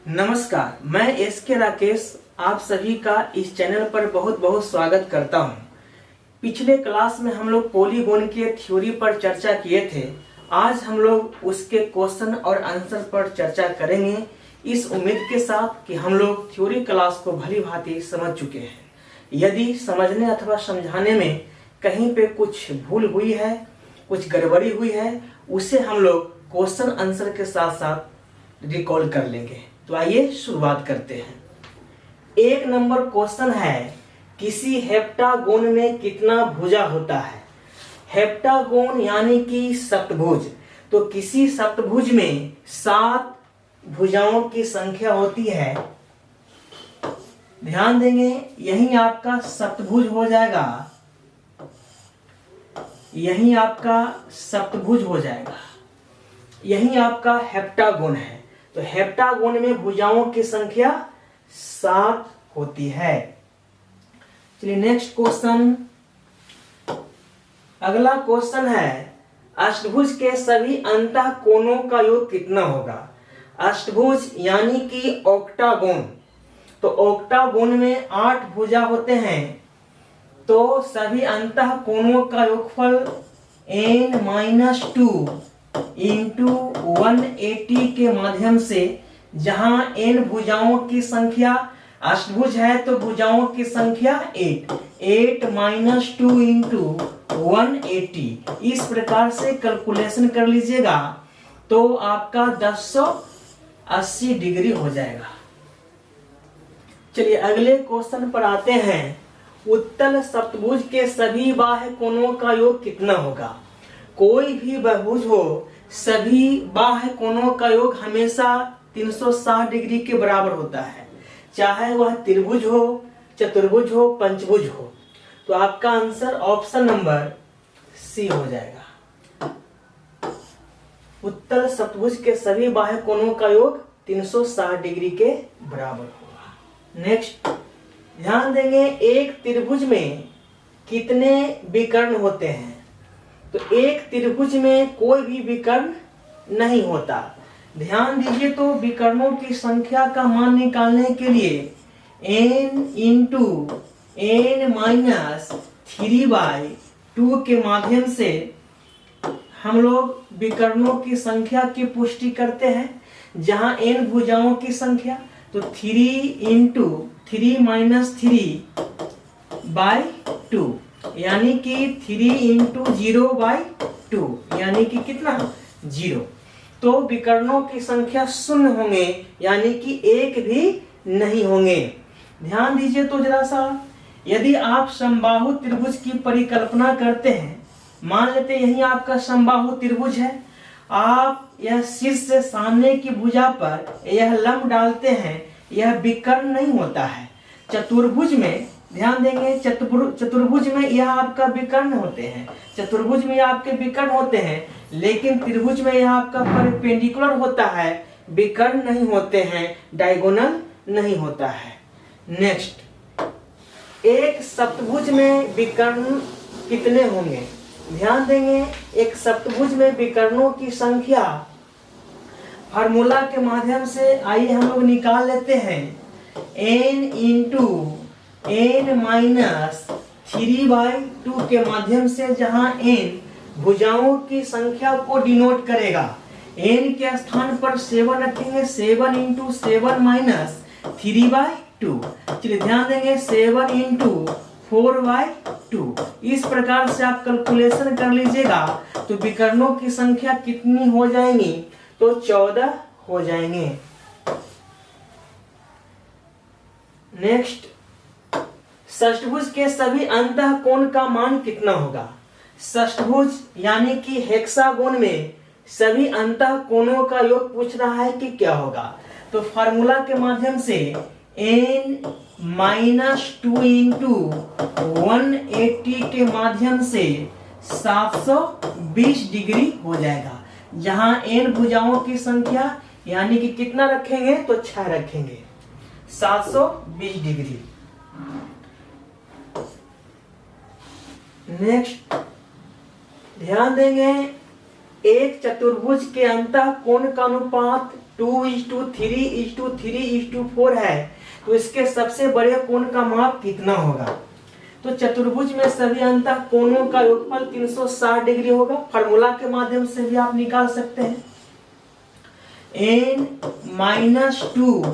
नमस्कार, मैं एसके राकेश आप सभी का इस चैनल पर बहुत बहुत स्वागत करता हूं। पिछले क्लास में हम लोग पॉलीगॉन के थ्योरी पर चर्चा किए थे। आज हम लोग उसके क्वेश्चन और आंसर पर चर्चा करेंगे, इस उम्मीद के साथ कि हम लोग थ्योरी क्लास को भली भांति समझ चुके हैं। यदि समझने अथवा समझाने में कहीं पे कुछ भूल हुई है, कुछ गड़बड़ी हुई है, उसे हम लोग क्वेश्चन आंसर के साथ साथ रिकॉल कर लेंगे। तो आइए शुरुआत करते हैं। एक नंबर क्वेश्चन है, किसी हेप्टागोन में कितना भुजा होता है। हेप्टागोन यानी कि सप्तभुज। तो किसी सप्तभुज में 7 भुजाओं की संख्या होती है। ध्यान देंगे, यही आपका सप्तभुज हो जाएगा, यही आपका सप्तभुज हो जाएगा, यही आपका हेप्टागोन है। तो हेप्टागोन में भुजाओं की संख्या 7 होती है। चलिए नेक्स्ट क्वेश्चन। अगला क्वेश्चन है, अष्टभुज के सभी अंतः कोणों का योग कितना होगा। अष्टभुज यानी कि ऑक्टागोन। तो ऑक्टागोन में 8 भुजा होते हैं, तो सभी अंतः कोणों का योगफल n-2 इंटू 180 के माध्यम से, जहां n भुजाओं की संख्या, अष्टभुज है तो भुजाओं की संख्या 8 - 2 इंटू 180, इस प्रकार से कैलकुलेशन कर लीजिएगा तो आपका 1080 डिग्री हो जाएगा। चलिए अगले क्वेश्चन पर आते हैं। उत्तल सप्तभुज के सभी बाह्य कोणों का योग कितना होगा। कोई भी बहुभुज हो, सभी बाह्य कोणों का योग हमेशा 360 डिग्री के बराबर होता है, चाहे वह त्रिभुज हो, चतुर्भुज हो, पंचभुज हो। तो आपका आंसर ऑप्शन नंबर सी हो जाएगा। उत्तल सप्तभुज के सभी बाह्य कोणों का योग 360 डिग्री के बराबर होगा। नेक्स्ट ध्यान देंगे, एक त्रिभुज में कितने विकर्ण होते हैं। तो एक त्रिभुज में कोई भी विकर्ण नहीं होता। ध्यान दीजिए, तो विकर्णों की संख्या का मान निकालने के लिए n × n-3/2 के माध्यम से हम लोग विकर्णों की संख्या की पुष्टि करते हैं। जहां n भुजाओं की संख्या, तो 3 × 3-3/2 यानी कि 3 × 0/2 यानी कि कितना 0। तो विकर्णों की संख्या 0 होंगे, यानी कि एक भी नहीं होंगे। ध्यान दीजिए तो जरा सा, यदि आप समबाहु त्रिभुज की परिकल्पना करते हैं, मान लेते यही आपका समबाहु त्रिभुज है, आप यह शीर्ष से सामने की भुजा पर यह लंब डालते हैं, यह विकर्ण नहीं होता है। चतुर्भुज में ध्यान देंगे, चतुर्भुज में यह आपका विकर्ण होते हैं, चतुर्भुज में आपके विकर्ण होते हैं, लेकिन त्रिभुज में यह आपका परपेंडिकुलर होता है, विकर्ण नहीं होते हैं, डायगोनल नहीं होता है। नेक्स्ट, एक सप्तभुज में विकर्ण कितने होंगे। ध्यान देंगे, एक सप्तभुज में विकर्णों की संख्या फार्मूला के माध्यम से आइए हम लोग निकाल लेते हैं। n × n-3/2 के माध्यम से, जहां n भुजाओं की संख्या को डिनोट करेगा। n के स्थान पर 7 रखेंगे, 7 × 7 - 3/2। चलिए ध्यान देंगे, 7 × 4/2। इस प्रकार से आप कैलकुलेशन कर लीजिएगा तो विकर्णों की संख्या कितनी हो जाएंगी, तो 14 हो जाएंगे। नेक्स्ट, षष्ठभुज के सभी अंतः कोण का मान कितना होगा। षष्ठभुज यानी कि हेक्सागोन में सभी अंतः कोणों का योग पूछ रहा है कि क्या होगा। तो फार्मूला के माध्यम से n - 2 इंटू 180 के माध्यम से 720 डिग्री हो जाएगा। जहां n भुजाओं की संख्या यानी कि कितना रखेंगे, तो 6 रखेंगे, 720 डिग्री। नेक्स्ट ध्यान देंगे, एक चतुर्भुज के अंतः कोण का अनुपात 2:3:3:4 है, तो इसके सबसे बड़े कोण का माप कितना होगा? तो चतुर्भुज में सभी अंतः कोणों का योगफल 360 डिग्री होगा। फार्मूला के माध्यम से भी आप निकाल सकते हैं। n-2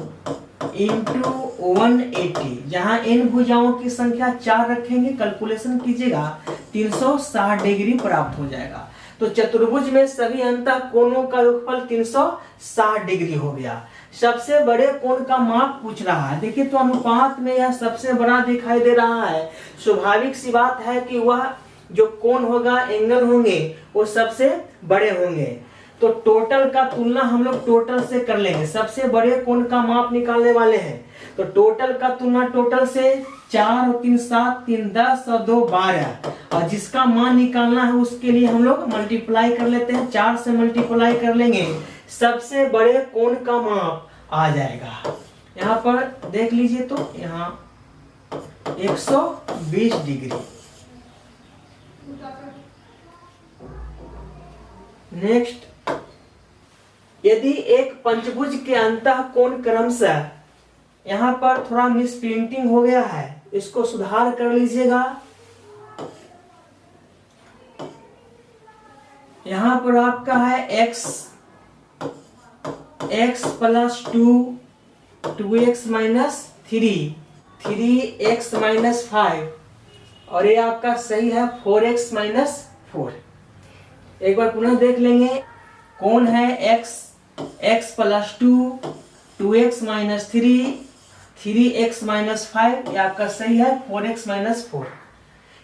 इंटू 180, जहां n भुजाओं की संख्या 4 रखेंगे, कैलकुलेशन कीजिएगा, 360 डिग्री प्राप्त हो जाएगा। तो चतुर्भुज में सभी अंतः कोणों का योगफल 360 डिग्री हो गया। सबसे बड़े कोण का माप पूछ रहा है। देखिए, तो अनुपात में यह सबसे बड़ा दिखाई दे रहा है। स्वाभाविक सी बात है कि वह जो कोण होगा, एंगल होंगे, वो सबसे बड़े होंगे। तो टोटल का तुलना हम लोग टोटल से कर लेंगे। सबसे बड़े कोण का माप निकालने वाले हैं, तो टोटल का तुलना टोटल से 4 और 3 7, 3 10 और 2 12, और जिसका मान निकालना है उसके लिए हम लोग मल्टीप्लाई कर लेते हैं। 4 से मल्टीप्लाई कर लेंगे, सबसे बड़े कोण का माप आ जाएगा। यहाँ पर देख लीजिए, तो यहाँ 120 डिग्री। नेक्स्ट, यदि एक पंचभुज के अंतः कोण क्रमशः, यहाँ पर थोड़ा मिस प्रिंटिंग हो गया है, इसको सुधार कर लीजिएगा। यहाँ पर आपका है x plus 2, 2x minus 3, 3x minus 5, और ये आपका सही है 4x माइनस 4। एक बार पुनः देख लेंगे। कोण है x plus 2, 2x minus 3, 3x minus 5, ये आपका सही है 4x माइनस 4।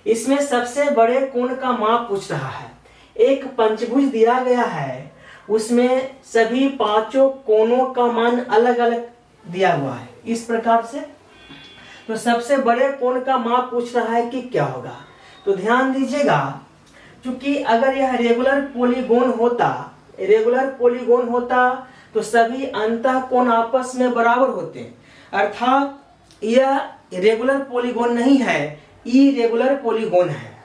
इसमें सबसे बड़े कोण का माप पूछ रहा है। एक पंचभुज दिया गया है, उसमें सभी पांचों कोणों का मान अलग अलग दिया हुआ है इस प्रकार से। तो सबसे बड़े कोण का माप पूछ रहा है कि क्या होगा। तो ध्यान दीजिएगा, क्योंकि अगर यह रेगुलर पॉलीगोन होता तो सभी अंतः कोण आपस में बराबर होते हैं, अर्थात यह रेगुलर पॉलीगोन नहीं है, इरेगुलर पॉलीगोन है।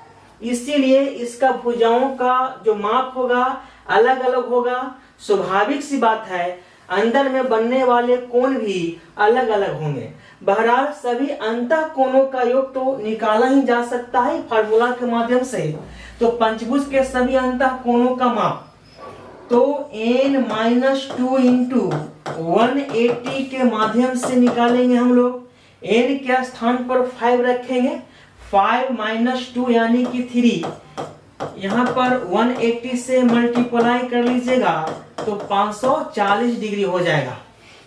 इसीलिए इसका भुजाओं का जो माप होगा अलग अलग होगा। स्वाभाविक सी बात है, अंदर में बनने वाले कोण भी अलग अलग होंगे। बहरहाल सभी अंतः कोणों का योग तो निकाला ही जा सकता है फार्मूला के माध्यम से। तो पंचभुज के सभी अंतः कोणों का माप तो n-2 इंटू 180 के माध्यम से निकालेंगे हम लोग। n के स्थान पर 5 रखेंगे, 5 माइनस 2 यानी कि 3। यहाँ पर 180 से मल्टीप्लाई कर लीजिएगा तो 540 डिग्री हो जाएगा।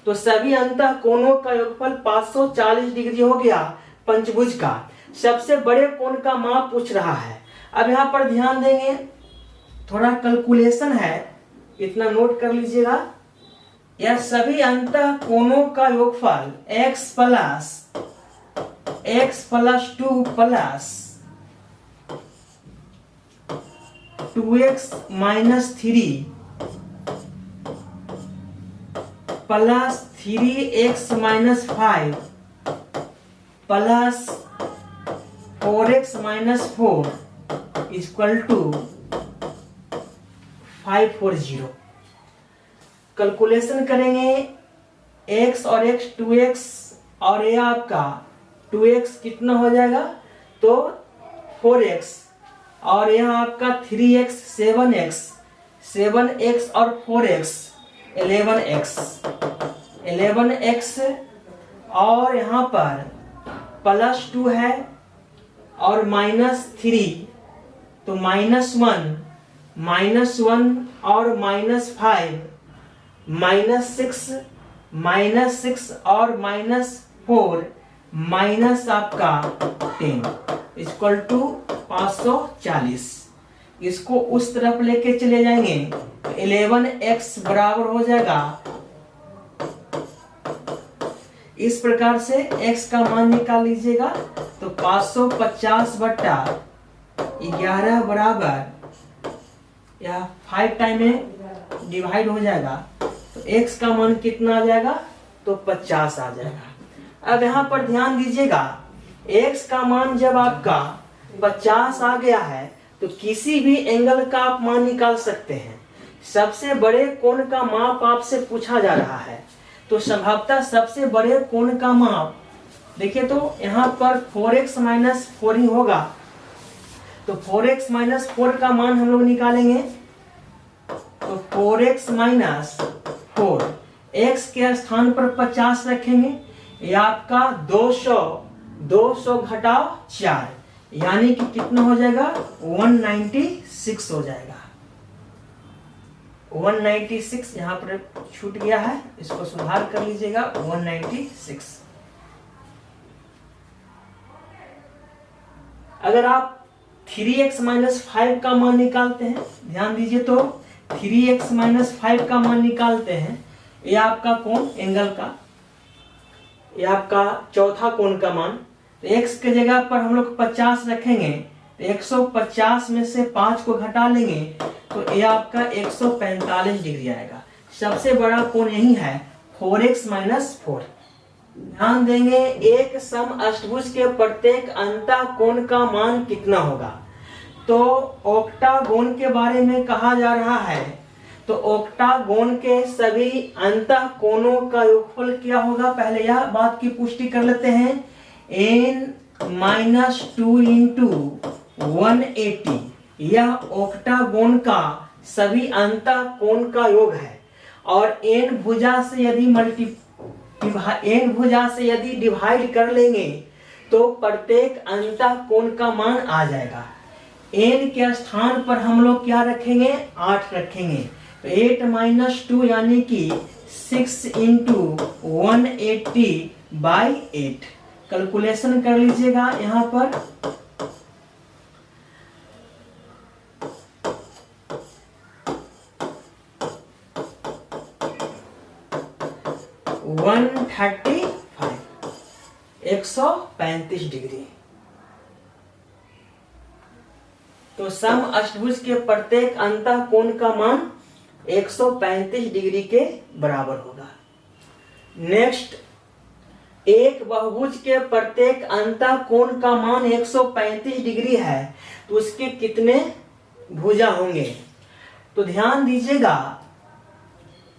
तो सभी अंतः कोणों का योगफल 540 डिग्री हो गया पंचभुज का। सबसे बड़े कोण का माप पूछ रहा है। अब यहाँ पर ध्यान देंगे, थोड़ा कैलकुलेशन है, इतना नोट कर लीजिएगा। यह सभी अंतः कोणों का योगफल x plus 2 plus 2x minus 3 plus 3x minus 5 plus 4x minus 4 equal to 540। Calculation करेंगे, x और x 2x और ये आपका 2x कितना हो जाएगा, तो 4x, और यहाँ आपका 3x 7x और 4x 11x, और यहाँ पर प्लस 2 है और माइनस 3, तो -1 और -5, -6 और -4 माइनस आपका 10 इक्वल टू 540। इसको उस तरफ लेके चले जाएंगे तो 11x बराबर हो जाएगा। इस प्रकार से x का मान निकाल लीजिएगा, तो 550 बट्टा 11 बराबर, यह 5 टाइम में डिवाइड हो जाएगा, तो x का मान कितना आ जाएगा, तो 50 आ जाएगा। अब यहाँ पर ध्यान दीजिएगा, x का मान जब आपका 50 आ गया है तो किसी भी एंगल का आप मान निकाल सकते हैं। सबसे बड़े कोण का माप आपसे पूछा जा रहा है, तो संभवतः सबसे बड़े कोण का माप देखिए तो यहाँ पर 4x माइनस 4 ही होगा। तो 4x माइनस 4 का मान हम लोग निकालेंगे, तो 4x माइनस 4, x के स्थान पर 50 रखेंगे, ये आपका 200 घटाव 4 यानी कि कितना हो जाएगा 196 हो जाएगा। 196 यहाँ पर छूट गया है, इसको सुधार कर लीजिएगा 196। अगर आप 3x माइनस 5 का मान निकालते हैं, ध्यान दीजिए, तो 3x माइनस 5 का मान निकालते हैं, ये आपका कोण एंगल का, ये आपका चौथा कोण का मान, तो x के जगह पर हम लोग 50 रखेंगे, तो 150 में से 5 को घटा लेंगे, तो ये आपका 145 डिग्री आएगा। सबसे बड़ा कोण यही है 4x माइनस 4। ध्यान देंगे, एक सम अष्टभुज के प्रत्येक अंतः कोण का मान कितना होगा। तो ऑक्टागोन के बारे में कहा जा रहा है, तो ऑक्टागोन के सभी अंतः कोणों का योगफल क्या होगा, पहले यह बात की पुष्टि कर लेते हैं। n-2 इंटू 180 यह ऑक्टागोन का सभी अंतः कोण का योग है, और n भुजा से यदि डिवाइड कर लेंगे तो प्रत्येक अंतः कोण का मान आ जाएगा। n के स्थान पर हम लोग क्या रखेंगे, 8 रखेंगे, तो 8 माइनस 2 यानी कि 6 इंटू 180/8। कैलकुलेशन कर लीजिएगा यहाँ पर, वन 135 डिग्री। तो सम अष्टभुज के प्रत्येक अंतः कोण का मान 135 डिग्री के बराबर होगा। नेक्स्ट, एक बहुभुज के प्रत्येक अंतः कोण का मान 135 डिग्री है, तो उसके कितने भुजा होंगे। तो ध्यान दीजिएगा,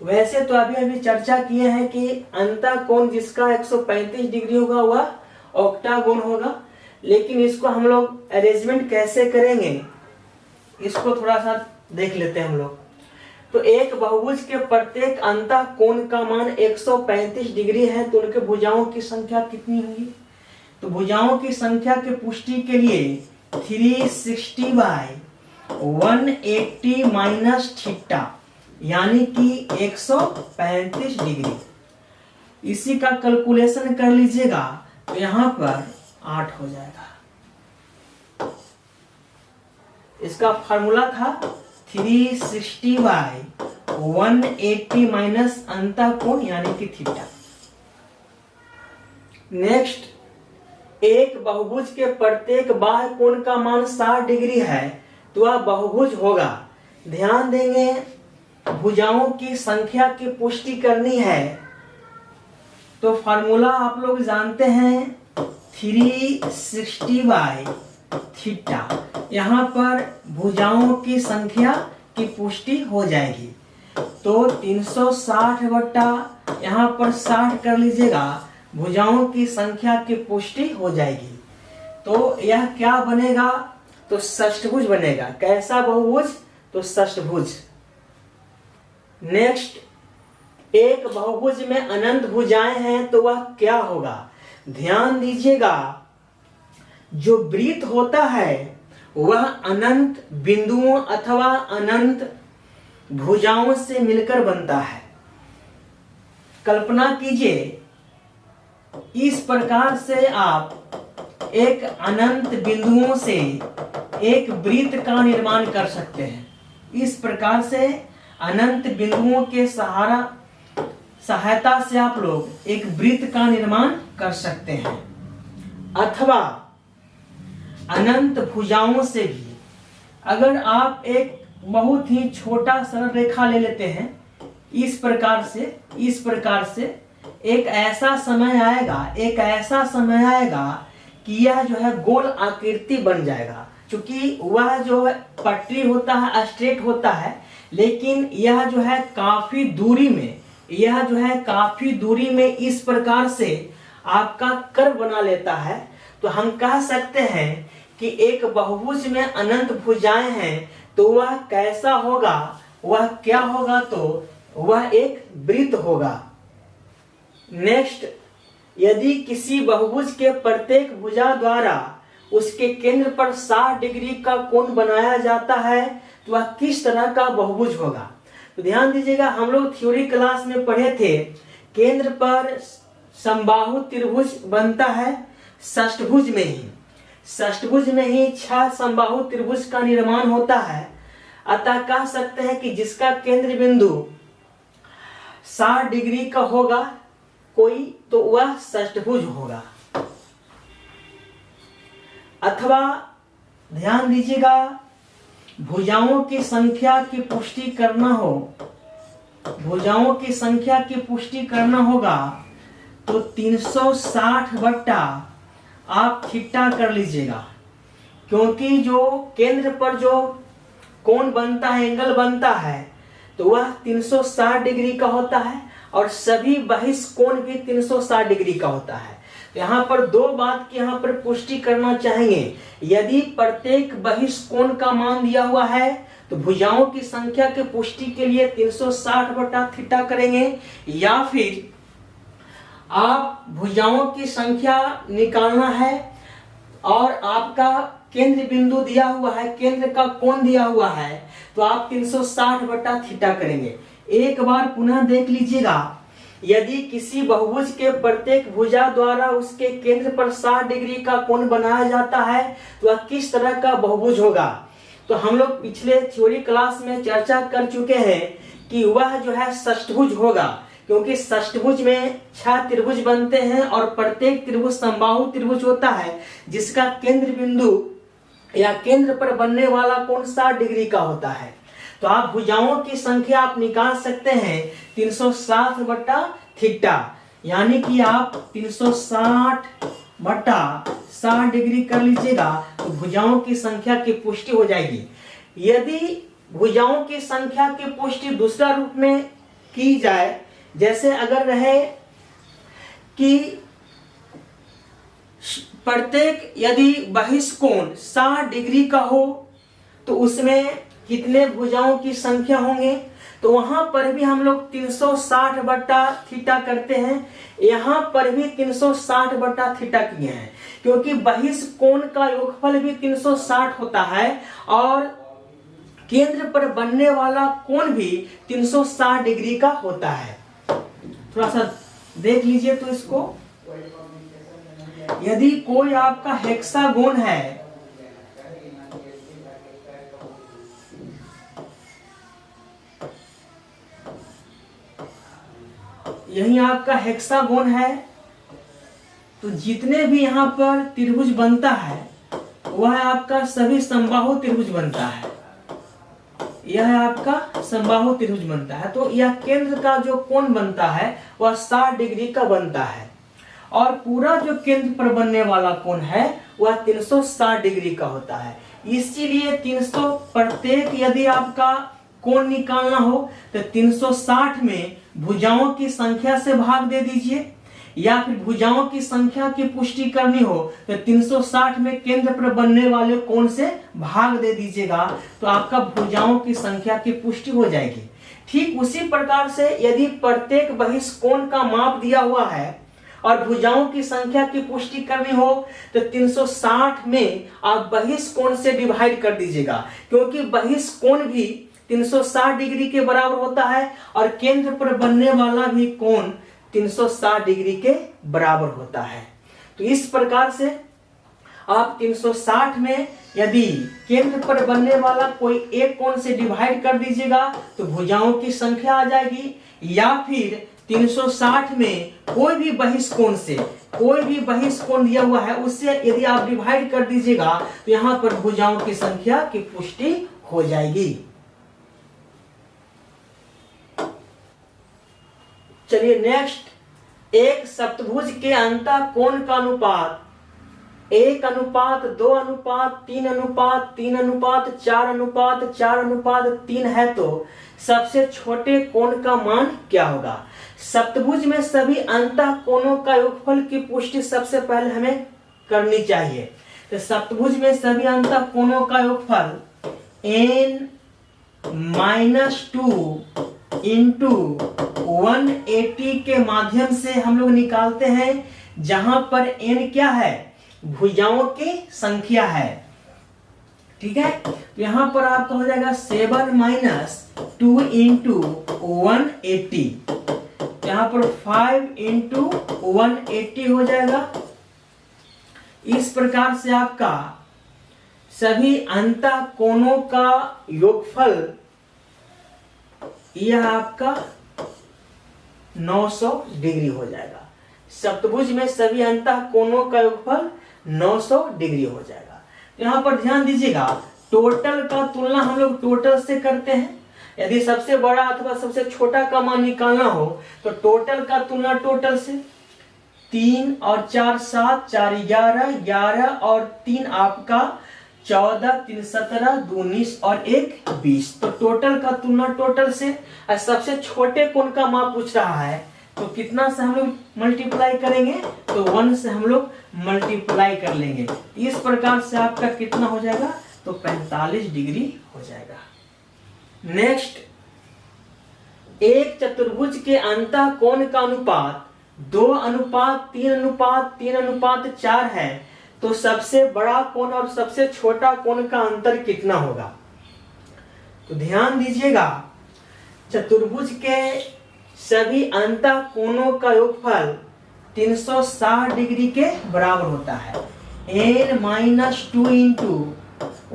वैसे तो अभी चर्चा किए हैं कि अंतः कोण जिसका 135 डिग्री होगा वह ऑक्टागोन होगा, लेकिन इसको हम लोग अरेंजमेंट कैसे करेंगे इसको थोड़ा सा देख लेते हैं हम लोग। तो एक बहुभुज के प्रत्येक अंतः कोण का मान 135 डिग्री है, तो उनके भुजाओं की संख्या कितनी होगी। तो भुजाओं की संख्या के पुष्टि के लिए 360/180 माइनस थीटा यानी कि 135 डिग्री, इसी का कैलकुलेशन कर लीजिएगा, तो यहाँ पर 8 हो जाएगा। इसका फार्मूला था 360/180 माइनस अंतः कोण यानी कि थीटा। नेक्स्ट, एक बहुभुज के प्रत्येक बाह्य कोण का मान 60 डिग्री है, तो वह बहुभुज होगा। ध्यान देंगे, भुजाओं की संख्या की पुष्टि करनी है, तो फार्मूला आप लोग जानते हैं 360/थीटा। यहाँ पर भुजाओं की संख्या की पुष्टि हो जाएगी, तो 360 यहाँ पर 60 कर लीजिएगा, भुजाओं की संख्या की पुष्टि हो जाएगी। तो यह क्या बनेगा, तो षष्ठभुज बनेगा। कैसा बहुभुज, तो षष्ठभुज। नेक्स्ट, एक बहुभुज में अनंत भुजाएं हैं, तो वह क्या होगा। ध्यान दीजिएगा, जो वृत्त होता है वह अनंत बिंदुओं अथवा अनंत भुजाओं से मिलकर बनता है। कल्पना कीजिए, इस प्रकार से आप एक अनंत बिंदुओं से एक वृत्त का निर्माण कर सकते हैं। इस प्रकार से अनंत बिंदुओं के सहायता से आप लोग एक वृत्त का निर्माण कर सकते हैं, अथवा अनंत भुजाओं से भी। अगर आप एक बहुत ही छोटा सरल रेखा ले लेते हैं, इस प्रकार से एक ऐसा समय आएगा कि यह जो है गोल आकृति बन जाएगा। चूंकि वह जो है पटरी होता है स्ट्रेट होता है, लेकिन यह जो है काफी दूरी में, यह जो है काफी दूरी में इस प्रकार से आपका कर्व बना लेता है, तो हम कह सकते हैं कि एक बहुभुज में अनंत भुजाएं हैं, तो वह कैसा होगा, वह क्या होगा, तो वह एक वृत्त होगा। नेक्स्ट, यदि किसी बहुभुज के प्रत्येक भुजा द्वारा उसके केंद्र पर 60 डिग्री का कोण बनाया जाता है, तो वह किस तरह का बहुभुज होगा। तो ध्यान दीजिएगा, हम लोग थ्योरी क्लास में पढ़े थे, केंद्र पर समबाहु त्रिभुज बनता है षष्ठभुज में ही, षष्ठभुज में ही 6 समबाहु त्रिभुज का निर्माण होता है। अतः कह सकते हैं कि जिसका केंद्र बिंदु 60 डिग्री का होगा कोई, तो वह षष्ठभुज होगा। अथवा ध्यान दीजिएगा, भुजाओं की संख्या की पुष्टि करना हो, भुजाओं की संख्या की पुष्टि करना होगा, तो 360 बट्टा आप थीटा कर लीजिएगा, क्योंकि जो केंद्र पर जो कोण बनता है, एंगल बनता है, तो वह 360 डिग्री का होता है और सभी बहिष कोण भी 360 डिग्री का होता है। तो यहाँ पर दो बात की यहाँ पर पुष्टि करना चाहेंगे। यदि प्रत्येक बहिष कोण का मान दिया हुआ है, तो भुजाओं की संख्या के पुष्टि के लिए 360 बटा थीटा करेंगे, या फिर आप भुजाओं की संख्या निकालना है और आपका केंद्र बिंदु दिया हुआ है, केंद्र का कोण दिया हुआ है, तो आप 360 बटा थीटा करेंगे। एक बार पुनः देख लीजिएगा, यदि किसी बहुभुज के प्रत्येक भुजा द्वारा उसके केंद्र पर 60 डिग्री का कोण बनाया जाता है, तो वह किस तरह का बहुभुज होगा। तो हम लोग पिछले थ्योरी क्लास में चर्चा कर चुके हैं कि वह जो है षष्ठभुज होगा, क्योंकि षष्ठभुज में 6 त्रिभुज बनते हैं और प्रत्येक त्रिभुज समबाहु त्रिभुज होता है, जिसका केंद्र बिंदु या केंद्र पर बनने वाला कोण 60 डिग्री का होता है। तो आप भुजाओं की संख्या आप निकाल सकते हैं 360 बटा थीटा, यानी कि आप 360 बटा 60 डिग्री कर लीजिएगा, तो भुजाओं की संख्या की पुष्टि हो जाएगी। यदि भुजाओं की संख्या की पुष्टि दूसरा रूप में की जाए, जैसे अगर रहे कि प्रत्येक यदि बहिष कोण 60 डिग्री का हो, तो उसमें कितने भुजाओं की संख्या होंगे, तो वहां पर भी हम लोग 360 बटा थीटा करते हैं, यहां पर भी 360 बटा थीटा किए हैं, क्योंकि बहिष कोण का योगफल भी 360 होता है और केंद्र पर बनने वाला कोण भी 360 डिग्री का होता है। थोड़ा सा देख लीजिए तो इसको, यदि कोई आपका हेक्सागोन है, यही आपका हेक्सागोन है, तो जितने भी यहाँ पर त्रिभुज बनता है वह आपका सभी समबाहु त्रिभुज बनता है, यह आपका समबाहु त्रिभुज बनता है। तो यह केंद्र का जो कोण बनता है वह 60 डिग्री का बनता है और पूरा जो केंद्र पर बनने वाला कोण है वह 360 डिग्री का होता है। इसीलिए 300 प्रत्येक यदि आपका कोण निकालना हो तो 360 में भुजाओं की संख्या से भाग दे दीजिए, या फिर भुजाओं की संख्या की पुष्टि करनी हो तो 360 में केंद्र पर बनने वाले कोण से भाग दे दीजिएगा, तो आपका भुजाओं की संख्या की पुष्टि हो जाएगी। ठीक उसी प्रकार से यदि प्रत्येक बहिष कोण का माप दिया हुआ है और भुजाओं की संख्या की पुष्टि करनी हो तो 360 में आप बहिष कोण से डिवाइड कर दीजिएगा, क्योंकि बहिष कोण भी 360 डिग्री के बराबर होता है और केंद्र पर बनने वाला भी कोण 360 डिग्री के बराबर होता है। तो इस प्रकार से आप 360 में यदि केंद्र पर बनने वाला कोई एक कोण से डिवाइड कर दीजिएगा तो भुजाओं की संख्या आ जाएगी, या फिर 360 में कोई भी बहिष कोण से, कोई भी बहिष कोण दिया हुआ है उससे यदि आप डिवाइड कर दीजिएगा तो यहां पर भुजाओं की संख्या की पुष्टि हो जाएगी। चलिए नेक्स्ट, एक सप्तभुज के अंतः कोण का अनुपात 1:2:3:3:4:3 है तो सबसे छोटे कोण का मान क्या होगा? सप्तभुज में सभी अंतः कोणों का योगफल की पुष्टि सबसे पहले हमें करनी चाहिए। तो सप्तभुज में सभी अंतः कोणों का योगफल n-2 इंटू 180 के माध्यम से हम लोग निकालते हैं, जहां पर n क्या है? भुजाओं की संख्या है। ठीक है, तो यहां पर आपका हो जाएगा 7 - 2 इंटू 180, यहां पर 5 इंटू 180 हो जाएगा। इस प्रकार से आपका सभी अंतः कोणों का योगफल यह आपका 900 डिग्री हो जाएगा। सप्तभुज में सभी अंतः कोणों का योगफल 900 डिग्री हो जाएगा। यहाँ पर ध्यान दीजिएगा, टोटल का तुलना हम लोग टोटल से करते हैं। यदि सबसे बड़ा अथवा सबसे छोटा का मान निकालना हो तो टोटल का तुलना टोटल से। 3 और 4 7, 4 11, 11 और 3 आपका 14, 3 17, 2 19 और 1 20। तो टोटल का तुलना टोटल से। और सबसे छोटे कोण का मान पूछ रहा है तो कितना से हम लोग मल्टीप्लाई करेंगे? तो 1 से हम लोग मल्टीप्लाई कर लेंगे। इस प्रकार से आपका कितना हो जाएगा? तो 45 डिग्री हो जाएगा। नेक्स्ट, एक चतुर्भुज के अंतः कोण का अनुपात 2:3:3:4 है तो सबसे बड़ा कोण और सबसे छोटा कोण का अंतर कितना होगा? तो ध्यान दीजिएगा, चतुर्भुज के सभी अंतः कोणों का योगफल 360 डिग्री के बराबर होता है। n-2 इंटू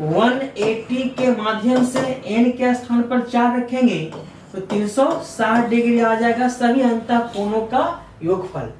180 के माध्यम से n के स्थान पर 4 रखेंगे तो 360 डिग्री आ जाएगा सभी अंतः कोणों का योगफल।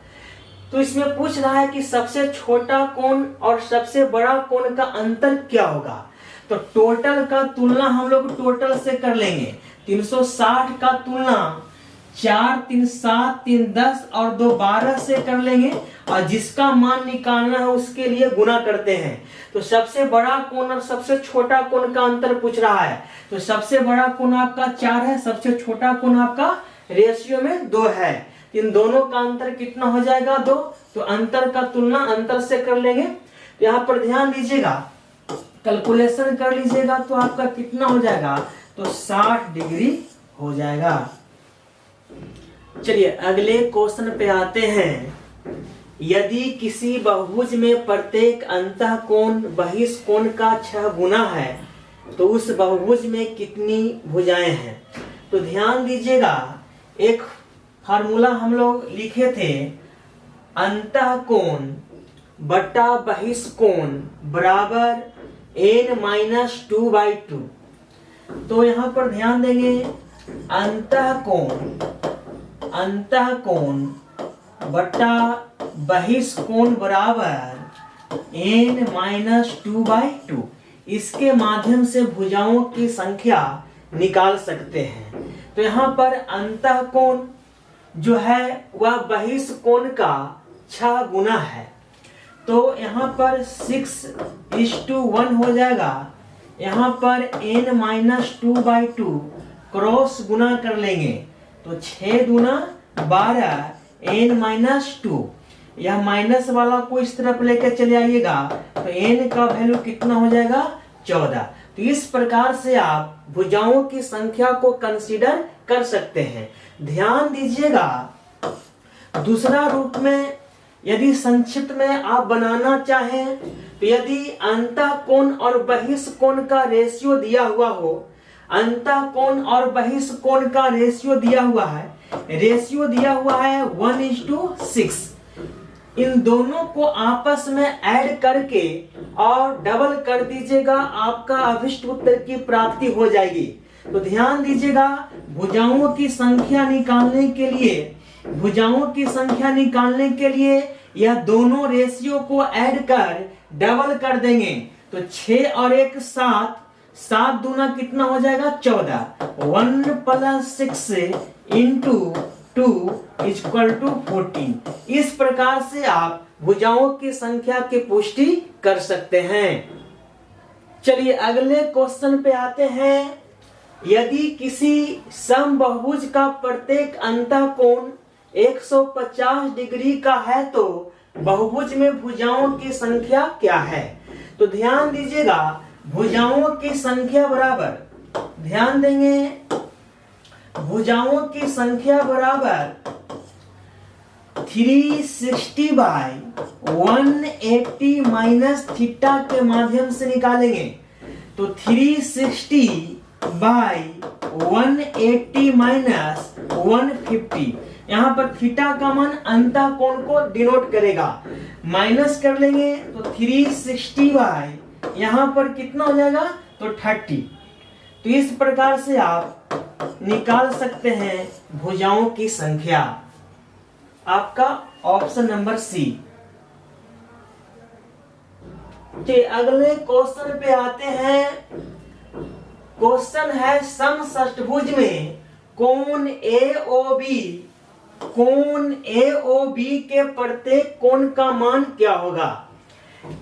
तो इसमें पूछ रहा है कि सबसे छोटा कोण और सबसे बड़ा कोण का अंतर क्या होगा? तो टोटल का तुलना हम लोग टोटल से कर लेंगे। 360 का तुलना 4 3 7 3 10 और 2 12 से कर लेंगे और जिसका मान निकालना है उसके लिए गुना करते हैं। तो सबसे बड़ा कोण और सबसे छोटा कोण का अंतर पूछ रहा है। तो सबसे बड़ा कोण आपका 4 है, सबसे छोटा कोण आपका रेशियो में 2 है। इन दोनों का अंतर कितना हो जाएगा? 2। तो अंतर का तुलना अंतर से कर लेंगे। तो यहाँ पर ध्यान दीजिएगा, कैलकुलेशन कर लीजिएगा तो आपका कितना हो जाएगा? तो 60 डिग्री हो जाएगा। चलिए अगले क्वेश्चन पे आते हैं। यदि किसी बहुभुज में प्रत्येक अंतः कोण बहिष्ठ कोण का 6 गुना है तो उस बहुभुज में कितनी भुजाएं हैं? तो ध्यान दीजिएगा, एक फार्मूला हम लोग लिखे थे, अंतः कोण बटा बहिष्ठ कोण बराबर n-2/2। तो यहाँ पर ध्यान देंगे, अंतः कोण बटा बहिष्ठ कोण बराबर n-2/2। इसके माध्यम से भुजाओं की संख्या निकाल सकते हैं। तो यहाँ पर अंतः कोण जो है वह बहिष्ठ कोण का 6 गुना है। तो यहाँ पर 6:1 हो जाएगा। यहाँ पर n-2/2 क्रॉस गुना कर लेंगे तो 6 दूना 12 n-2। यह माइनस वाला को इस तरफ लेकर चले आइएगा तो n का वैल्यू कितना हो जाएगा? 14। तो इस प्रकार से आप भुजाओं की संख्या को कंसीडर कर सकते हैं। ध्यान दीजिएगा, दूसरा रूप में यदि संक्षिप्त में आप बनाना चाहें तो यदि अंतः कोण और बहिष्ठ कोण का रेशियो दिया हुआ हो, अंतः कोण और बहिष्ठ कोण का रेशियो दिया हुआ है, 1:6। इन दोनों को आपस में ऐड करके और डबल कर दीजिएगा, आपका अभिष्ट उत्तर की प्राप्ति हो जाएगी। तो ध्यान दीजिएगा, भुजाओं की संख्या निकालने के लिए यह दोनों रेशियो को ऐड कर डबल कर देंगे तो 6 और 1 7, 7 दूना कितना हो जाएगा? 14। 1 + 6 × 2 = 14। इस प्रकार से आप भुजाओं की संख्या की पुष्टि कर सकते हैं। चलिए अगले क्वेश्चन पे आते हैं। यदि किसी समबाहुभुज का प्रत्येक अंतःकोण 150 डिग्री का है तो बहुभुज में भुजाओं की संख्या क्या है? तो ध्यान दीजिएगा, भुजाओं की संख्या बराबर, ध्यान देंगे, भुजाओं की संख्या बराबर 360 बाय 180 माइनस थीटा के माध्यम से निकालेंगे। तो 360 बाय 180 माइनस 150, यहाँ पर थीटा का मान अंतःकोण को डिनोट करेगा, माइनस कर लेंगे तो 360 बाय यहाँ पर कितना हो जाएगा तो 30। तो इस प्रकार से आप निकाल सकते हैं भुजाओं की संख्या। आपका ऑप्शन नंबर सी। अगले क्वेश्चन पे आते हैं। क्वेश्चन है समषष्ठभुज में कोण AOB के प्रत्येक कोण का मान क्या होगा?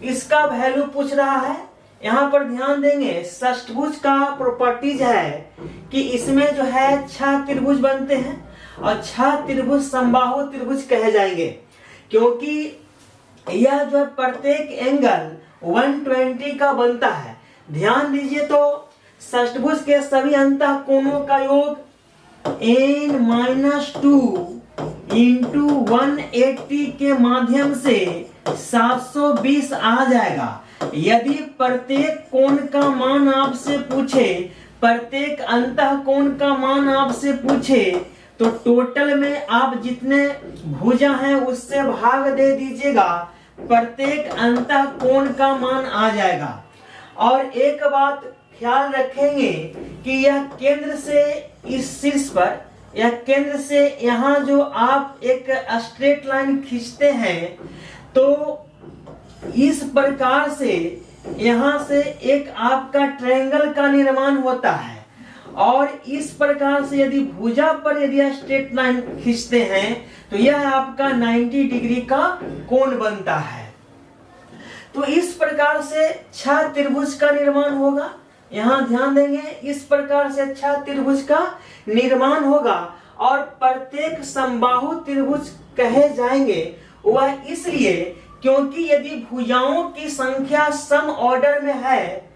इसका वैल्यू पूछ रहा है। यहाँ पर ध्यान देंगे, षष्ठभुज का प्रॉपर्टीज है कि इसमें जो है 6 त्रिभुज बनते हैं और 6 त्रिभुज समबाहु त्रिभुज कहे जाएंगे, क्योंकि यह जो प्रत्येक एंगल 120 का बनता है। ध्यान दीजिए, तो षष्ठभुज के सभी अंतःकोणों का योग n-2 इंटू 180 के माध्यम से 720 आ जाएगा। यदि प्रत्येक कोण का मान आपसे पूछे, प्रत्येक अंतःकोण का मान आपसे पूछे, तो टोटल में आप जितने भुजा हैं उससे भाग दे दीजिएगा, प्रत्येक अंतःकोण का मान आ जाएगा। और एक बात ख्याल रखेंगे कि यह केंद्र से इस शीर्ष पर, यह केंद्र से यहाँ जो आप एक स्ट्रेट लाइन खींचते हैं, तो इस प्रकार से यहाँ से एक आपका ट्रायंगल का निर्माण होता है। और इस प्रकार से यदि भुजा पर यदि स्ट्रेट लाइन खींचते हैं तो यह आपका 90 डिग्री का कोण बनता है। तो इस प्रकार से 6 त्रिभुज का निर्माण होगा। यहाँ ध्यान देंगे, इस प्रकार से 6 त्रिभुज का निर्माण होगा और प्रत्येक समबाहु त्रिभुज कहे जाएंगे। वह इसलिए क्योंकि यदि भुजाओं की संख्या सम ऑर्डर में है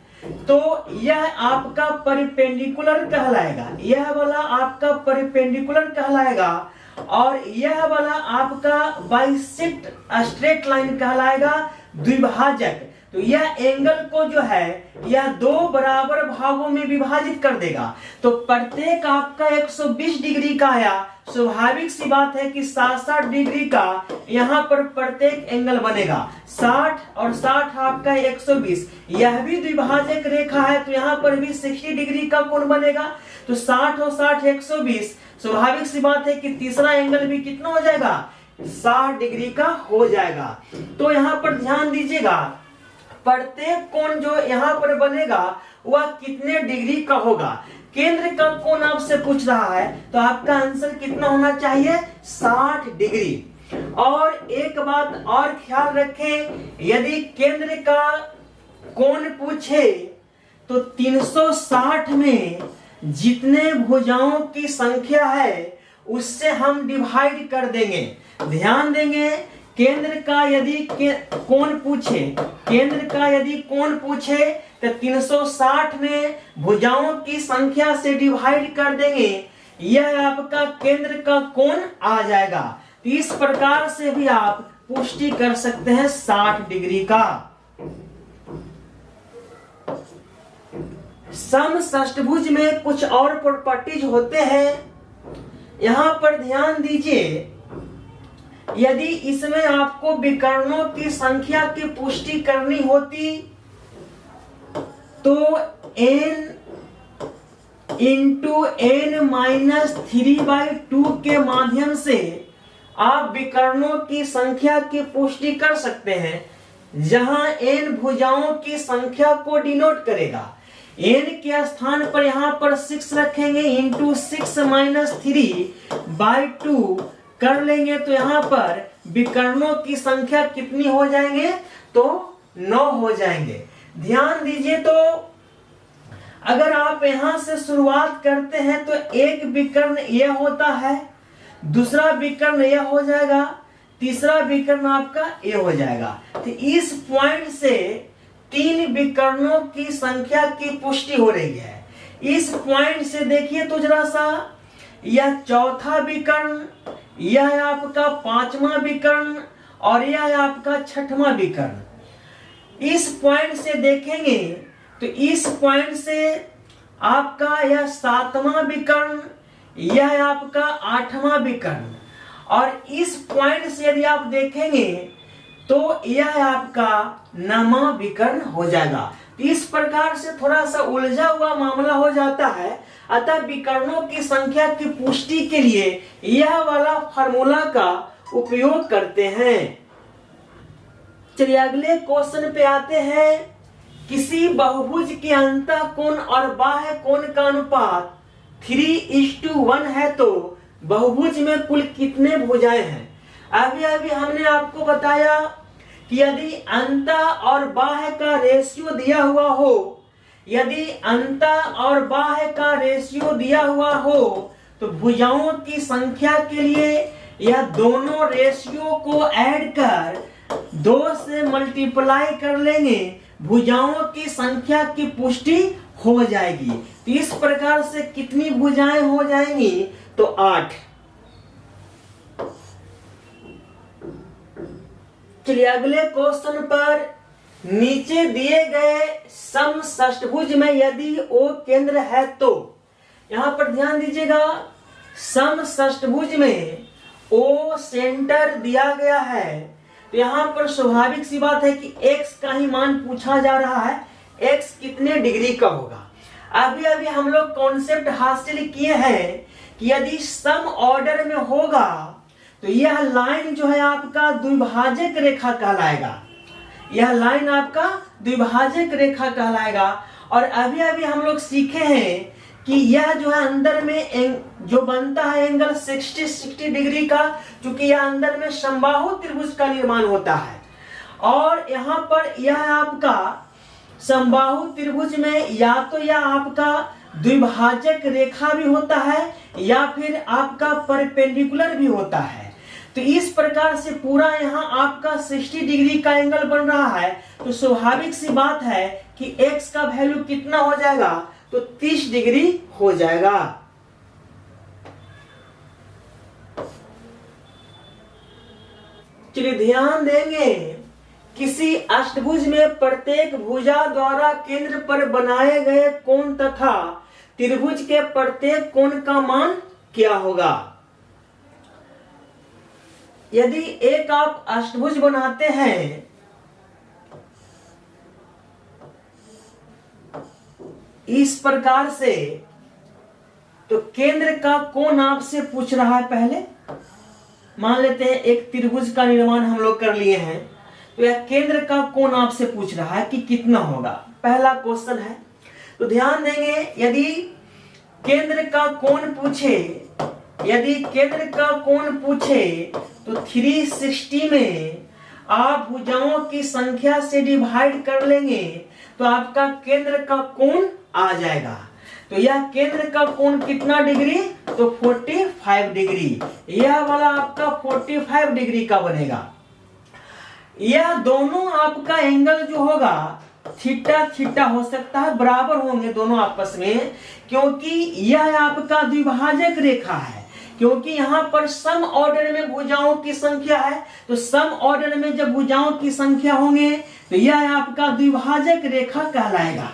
तो यह आपका परिपेंडिकुलर कहलाएगा, यह वाला आपका परिपेंडिकुलर कहलाएगा और यह वाला आपका बाइसेक्ट स्ट्रेट लाइन कहलाएगा, द्विभाजक। तो यह एंगल को जो है यह 2 बराबर भागों में विभाजित कर देगा। तो प्रत्येक आपका 120 डिग्री का आया, स्वाभाविक सी बात है कि 60 डिग्री का यहाँ पर प्रत्येक एंगल बनेगा। 60 और 60 आपका 120, यह भी द्विभाजक रेखा है तो यहाँ पर भी 60 डिग्री का कोण बनेगा। तो 60 और 60 120, स्वाभाविक सी बात है कि तीसरा एंगल भी कितना हो जाएगा, 60 डिग्री का हो जाएगा। तो यहाँ पर ध्यान दीजिएगा, प्रत्येक कोण जो यहाँ पर बनेगा वह कितने डिग्री का होगा। केंद्र का कोण आपसे पूछ रहा है तो आपका आंसर कितना होना चाहिए, 60 डिग्री। और एक बात और ख्याल रखें, यदि केंद्र का कोण पूछे तो 360 में जितने भुजाओं की संख्या है उससे हम डिवाइड कर देंगे। ध्यान देंगे, केंद्र का यदि कोण पूछे, केंद्र का यदि कोण पूछे तो 360 में भुजाओं की संख्या से डिवाइड कर देंगे, यह आपका केंद्र का कोण आ जाएगा। तो इस प्रकार से भी आप पुष्टि कर सकते हैं 60 डिग्री का। समषष्ठभुज में कुछ और प्रॉपर्टीज होते हैं, यहां पर ध्यान दीजिए। यदि इसमें आपको विकर्णों की संख्या की पुष्टि करनी होती तो n इंटू n-3/2 के माध्यम से आप विकर्णों की संख्या की पुष्टि कर सकते हैं, जहां n भुजाओं की संख्या को डिनोट करेगा। n के स्थान पर यहां पर 6 रखेंगे, इंटू 6 - 3/2 कर लेंगे तो यहाँ पर विकर्णों की संख्या कितनी हो जाएंगे? तो 9 हो जाएंगे। ध्यान दीजिए, तो अगर आप यहां से शुरुआत करते हैं तो एक विकर्ण यह होता है, दूसरा विकर्ण यह हो जाएगा, तीसरा विकर्ण आपका ये हो जाएगा। तो इस पॉइंट से 3 विकर्णों की संख्या की पुष्टि हो रही है। इस पॉइंट से देखिए तो जरा सा, यह चौथा विकर्ण, यह आपका 5वां विकर्ण और यह आपका 6वां विकर्ण। इस पॉइंट से देखेंगे तो इस पॉइंट से आपका यह 7वां विकर्ण, यह आपका 8वां विकर्ण, और इस पॉइंट से यदि आप देखेंगे तो यह आपका 9वां विकर्ण हो जाएगा। इस प्रकार से थोड़ा सा उलझा हुआ मामला हो जाता है। अतः विकर्णों की संख्या की पुष्टि के लिए यह वाला फार्मूला का उपयोग करते हैं। चलिए अगले क्वेश्चन पे आते हैं। किसी बहुभुज के अंतः कोण और बाह्य कोण का अनुपात 3:1 है तो बहुभुज में कुल कितने भुजाएं हैं? अभी हमने आपको बताया कि यदि अंतः और बाह्य का रेशियो दिया हुआ हो, यदि अंतः और बाह्य का रेशियो दिया हुआ हो तो भुजाओं की संख्या के लिए यह दोनों रेशियो को ऐड कर 2 से मल्टीप्लाई कर लेंगे, भुजाओं की संख्या की पुष्टि हो जाएगी। तो इस प्रकार से कितनी भुजाएं हो जाएंगी? तो 8। चलिए अगले क्वेश्चन पर, नीचे दिए गए समषष्ठभुज में यदि O केंद्र है तो, यहां पर ध्यान दीजिएगा, समषष्ठभुज में O सेंटर दिया गया है। तो यहां पर स्वाभाविक सी बात है कि x का ही मान पूछा जा रहा है, x कितने डिग्री का होगा। अभी हम लोग कॉन्सेप्ट हासिल किए हैं कि यदि सम ऑर्डर में होगा तो यह लाइन जो है आपका द्विभाजक रेखा कहलाएगा, यह लाइन आपका द्विभाजक रेखा कहलाएगा। और अभी हम लोग सीखे हैं कि यह जो है अंदर में जो बनता है एंगल 60 डिग्री का, क्योंकि यह अंदर में समबाहु त्रिभुज का निर्माण होता है। और यहाँ पर यह आपका समबाहु त्रिभुज में या तो यह आपका द्विभाजक रेखा भी होता है या फिर आपका परपेंडिकुलर भी होता है। तो इस प्रकार से पूरा यहाँ आपका 60 डिग्री का एंगल बन रहा है। तो स्वाभाविक सी बात है कि x का वैल्यू कितना हो जाएगा? तो 30 डिग्री हो जाएगा। चलिए ध्यान देंगे, किसी अष्टभुज में प्रत्येक भुजा द्वारा केंद्र पर बनाए गए कोण तथा त्रिभुज के प्रत्येक कोण का मान क्या होगा? यदि एक आप अष्टभुज बनाते हैं, इस प्रकार से, तो केंद्र का कोण आपसे पूछ रहा है। पहले मान लेते हैं एक त्रिभुज का निर्माण हम लोग कर लिए हैं, तो यह केंद्र का कोण आपसे पूछ रहा है कि कितना होगा। पहला क्वेश्चन है, तो ध्यान देंगे, यदि केंद्र का कोण पूछे, यदि केंद्र का कोण पूछे तो 360 में आप भुजाओं की संख्या से डिवाइड कर लेंगे तो आपका केंद्र का कोण आ जाएगा। तो यह केंद्र का कोण कितना डिग्री? तो 45 डिग्री। यह वाला आपका 45 डिग्री का बनेगा। यह दोनों आपका एंगल जो होगा थीटा थीटा हो सकता है, बराबर होंगे दोनों आपस में, क्योंकि यह आपका द्विभाजक रेखा है। क्योंकि यहाँ पर सम ऑर्डर में भुजाओं की संख्या है, तो सम ऑर्डर में जब भुजाओं की संख्या होंगे तो यह आपका द्विभाजक रेखा कहलाएगा।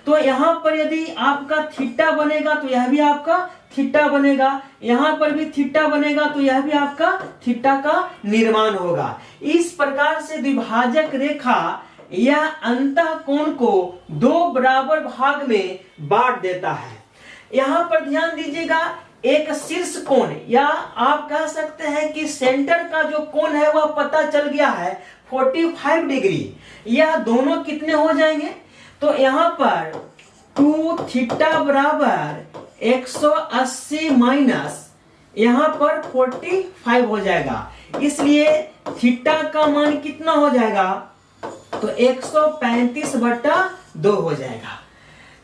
तो यहाँ पर यदि आपका थीटा बनेगा तो यह भी आपका थीटा बनेगा, यहाँ पर भी थीटा बनेगा तो यह भी आपका थीटा का निर्माण होगा। इस प्रकार से द्विभाजक रेखा यह अंतः कोण को 2 बराबर भाग में बांट देता है। यहाँ पर ध्यान दीजिएगा, एक शीर्ष कोण या आप कह सकते हैं कि सेंटर का जो कोण है वह पता चल गया है 45 डिग्री। यह दोनों कितने हो जाएंगे? तो यहाँ पर 2 थीटा बराबर 180 माइनस यहाँ पर 45 हो जाएगा। इसलिए थीटा का मान कितना हो जाएगा, तो 135/2 हो जाएगा।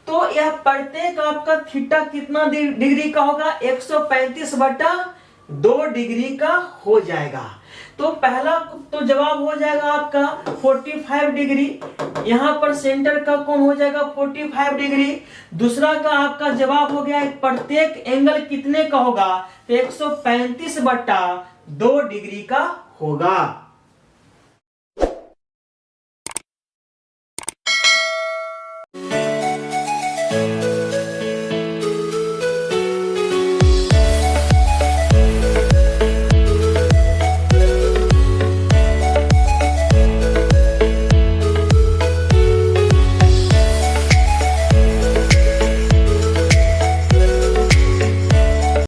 तो यह प्रत्येक आपका थीटा कितना डिग्री का होगा, 135/2 डिग्री का हो जाएगा। तो पहला तो जवाब हो जाएगा आपका 45 डिग्री, यहां पर सेंटर का कोण हो जाएगा 45 डिग्री। दूसरा का आपका जवाब हो गया प्रत्येक एंगल कितने का होगा, तो 135/2 डिग्री का होगा।